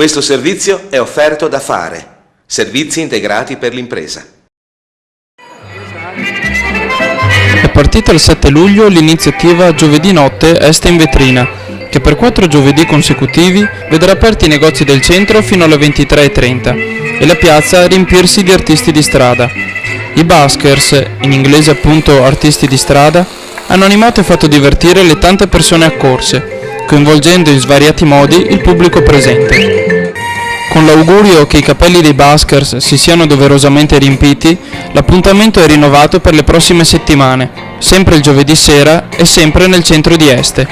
Questo servizio è offerto da Fare, servizi integrati per l'impresa. È partita il 7 luglio l'iniziativa Giovedì Notte Est in Vetrina, che per 4 giovedì consecutivi vedrà aperti i negozi del centro fino alle 23:30 e la piazza a riempirsi di artisti di strada. I buskers, in inglese appunto artisti di strada, hanno animato e fatto divertire le tante persone accorse, coinvolgendo in svariati modi il pubblico presente. Con l'augurio che i capelli dei buskers si siano doverosamente riempiti, l'appuntamento è rinnovato per le prossime settimane, sempre il giovedì sera e sempre nel centro di Este.